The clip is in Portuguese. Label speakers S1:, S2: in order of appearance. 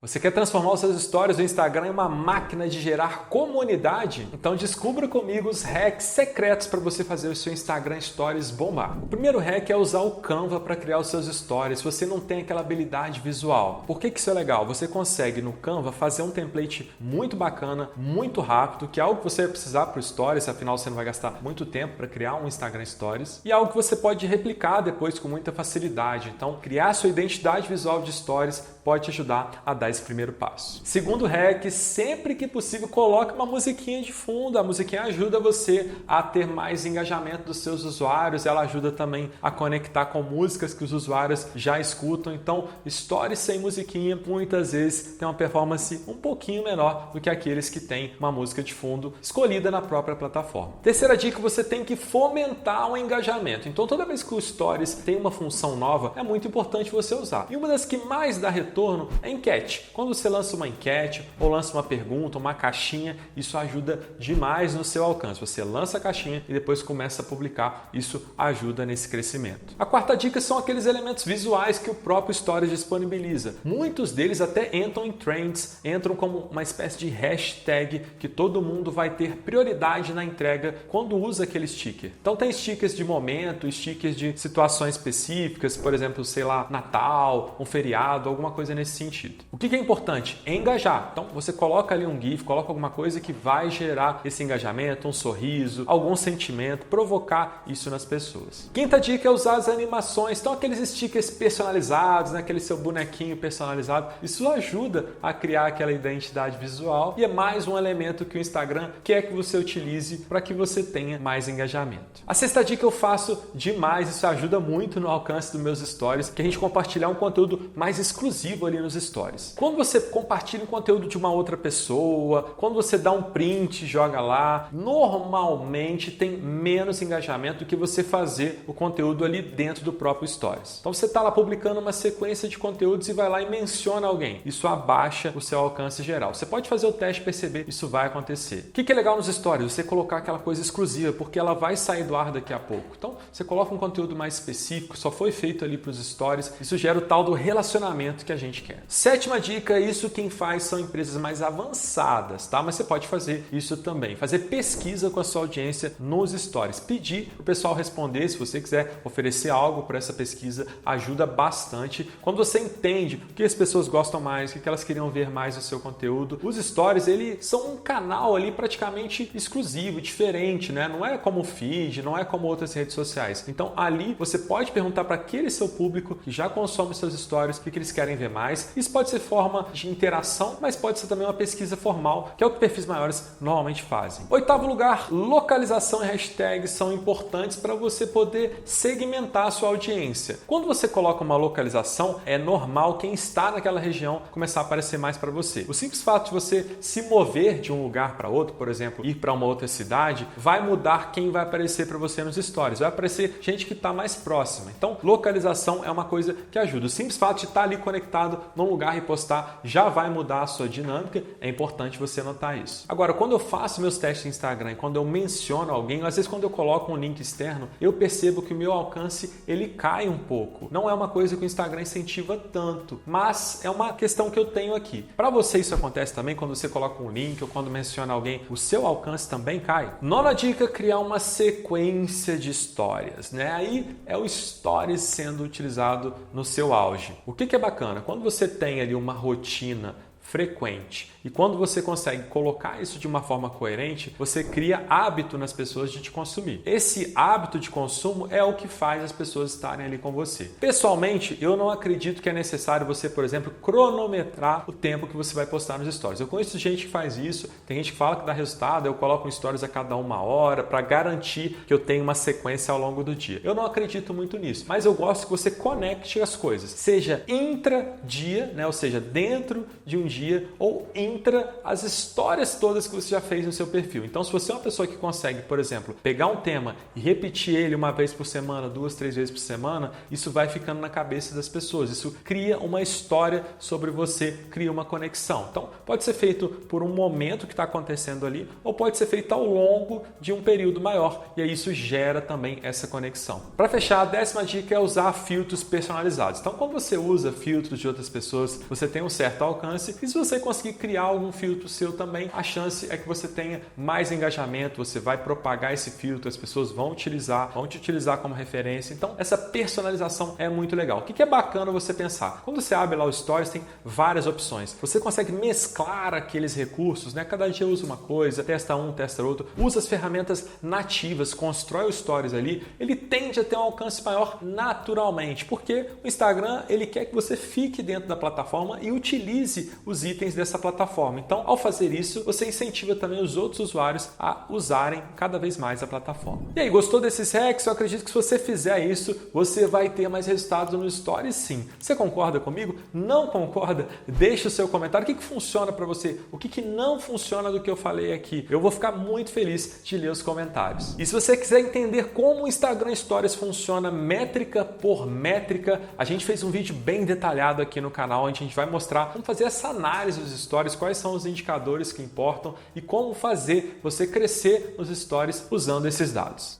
S1: Você quer transformar os seus stories do Instagram em uma máquina de gerar comunidade? Então descubra comigo os hacks secretos para você fazer o seu Instagram Stories bombar. O primeiro hack é usar o Canva para criar os seus stories se você não tem aquela habilidade visual. Por que isso é legal? Você consegue no Canva fazer um template muito bacana, muito rápido, que é algo que você vai precisar para o Stories, afinal você não vai gastar muito tempo para criar um Instagram Stories, e algo que você pode replicar depois com muita facilidade. Então criar sua identidade visual de Stories pode te ajudar a dar esse primeiro passo. Segundo hack, sempre que possível, coloque uma musiquinha de fundo. A musiquinha ajuda você a ter mais engajamento dos seus usuários, ela ajuda também a conectar com músicas que os usuários já escutam. Então, stories sem musiquinha muitas vezes tem uma performance um pouquinho menor do que aqueles que têm uma música de fundo escolhida na própria plataforma. Terceira dica, você tem que fomentar o engajamento. Então, toda vez que o Stories tem uma função nova, é muito importante você usar. E uma das que mais dá retorno é enquete. Quando você lança uma enquete ou lança uma pergunta, uma caixinha, isso ajuda demais no seu alcance. Você lança a caixinha e depois começa a publicar, isso ajuda nesse crescimento. A quarta dica são aqueles elementos visuais que o próprio Stories disponibiliza. Muitos deles até entram em trends, entram como uma espécie de hashtag que todo mundo vai ter prioridade na entrega quando usa aquele sticker. Então tem stickers de momento, stickers de situações específicas, por exemplo, sei lá, Natal, um feriado, alguma coisa nesse sentido. O que é importante? Engajar. Então você coloca ali um GIF, coloca alguma coisa que vai gerar esse engajamento, um sorriso, algum sentimento, provocar isso nas pessoas. Quinta dica é usar as animações. Então aqueles stickers personalizados, né? Aquele seu bonequinho personalizado, isso ajuda a criar aquela identidade visual e é mais um elemento que o Instagram quer que você utilize para que você tenha mais engajamento. A sexta dica eu faço demais, isso ajuda muito no alcance dos meus stories, que a gente compartilhar um conteúdo mais exclusivo ali nos stories. Quando você compartilha um conteúdo de uma outra pessoa, quando você dá um print e joga lá, normalmente tem menos engajamento do que você fazer o conteúdo ali dentro do próprio Stories. Então você está lá publicando uma sequência de conteúdos e vai lá e menciona alguém. Isso abaixa o seu alcance geral. Você pode fazer o teste e perceber, isso vai acontecer. O que é legal nos Stories? Você colocar aquela coisa exclusiva, porque ela vai sair do ar daqui a pouco. Então você coloca um conteúdo mais específico, só foi feito ali para os Stories, isso gera o tal do relacionamento que a gente quer. Sétima dica, isso quem faz são empresas mais avançadas, tá? Mas você pode fazer isso também. Fazer pesquisa com a sua audiência nos stories. Pedir para o pessoal responder, se você quiser oferecer algo para essa pesquisa, ajuda bastante. Quando você entende o que as pessoas gostam mais, o que elas queriam ver mais no seu conteúdo, os stories, eles são um canal ali praticamente exclusivo, diferente, né? Não é como o feed, não é como outras redes sociais. Então ali você pode perguntar para aquele seu público que já consome seus stories o que eles querem ver mais. Isso pode ser forma de interação, mas pode ser também uma pesquisa formal, que é o que perfis maiores normalmente fazem. Oitavo lugar, localização e hashtags são importantes para você poder segmentar a sua audiência. Quando você coloca uma localização, é normal quem está naquela região começar a aparecer mais para você. O simples fato de você se mover de um lugar para outro, por exemplo, ir para uma outra cidade, vai mudar quem vai aparecer para você nos stories. Vai aparecer gente que está mais próxima. Então, localização é uma coisa que ajuda. O simples fato de estar ali conectado num lugar e postar já vai mudar a sua dinâmica, é importante você notar isso. Agora, quando eu faço meus testes no Instagram, quando eu menciono alguém, às vezes quando eu coloco um link externo, eu percebo que o meu alcance ele cai um pouco. Não é uma coisa que o Instagram incentiva tanto, mas é uma questão que eu tenho aqui. Para você isso acontece também quando você coloca um link ou quando menciona alguém, o seu alcance também cai? Nona dica, criar uma sequência de histórias, né? Aí é o Stories sendo utilizado no seu auge. O que é bacana? Quando você tem ali uma rotina frequente e quando você consegue colocar isso de uma forma coerente, você cria hábito nas pessoas de te consumir. Esse hábito de consumo é o que faz as pessoas estarem ali com você. Pessoalmente, eu não acredito que é necessário você, por exemplo, cronometrar o tempo que você vai postar nos stories. Eu conheço gente que faz isso, tem gente que fala que dá resultado, eu coloco um stories a cada 1 hora para garantir que eu tenho uma sequência ao longo do dia. Eu não acredito muito nisso, mas eu gosto que você conecte as coisas, seja intra-dia, né? Ou seja, dentro de um dia dia ou entra as histórias todas que você já fez no seu perfil. Então, se você é uma pessoa que consegue, por exemplo, pegar um tema e repetir ele uma vez por semana, 2, 3 vezes por semana, isso vai ficando na cabeça das pessoas. Isso cria uma história sobre você, cria uma conexão. Então, pode ser feito por um momento que está acontecendo ali, ou pode ser feito ao longo de um período maior, e aí isso gera também essa conexão. Para fechar, a 10ª dica é usar filtros personalizados. Então, quando você usa filtros de outras pessoas, você tem um certo alcance, e se você conseguir criar algum filtro seu também, a chance é que você tenha mais engajamento, você vai propagar esse filtro, as pessoas vão te utilizar como referência. Então, essa personalização é muito legal. O que é bacana você pensar? Quando você abre lá o Stories, tem várias opções. Você consegue mesclar aqueles recursos, né? Cada dia usa uma coisa, testa um, testa outro, usa as ferramentas nativas, constrói o Stories ali, ele tende a ter um alcance maior naturalmente, porque o Instagram, ele quer que você fique dentro da plataforma e utilize os itens dessa plataforma. Então, ao fazer isso, você incentiva também os outros usuários a usarem cada vez mais a plataforma. E aí, gostou desses hacks? Eu acredito que se você fizer isso, você vai ter mais resultados no Stories sim. Você concorda comigo? Não concorda? Deixa o seu comentário. O que funciona para você? O que não funciona do que eu falei aqui? Eu vou ficar muito feliz de ler os comentários. E se você quiser entender como o Instagram Stories funciona métrica por métrica, a gente fez um vídeo bem detalhado aqui no canal, onde a gente vai mostrar como fazer essa análise dos Stories, quais são os indicadores que importam e como fazer você crescer nos Stories usando esses dados.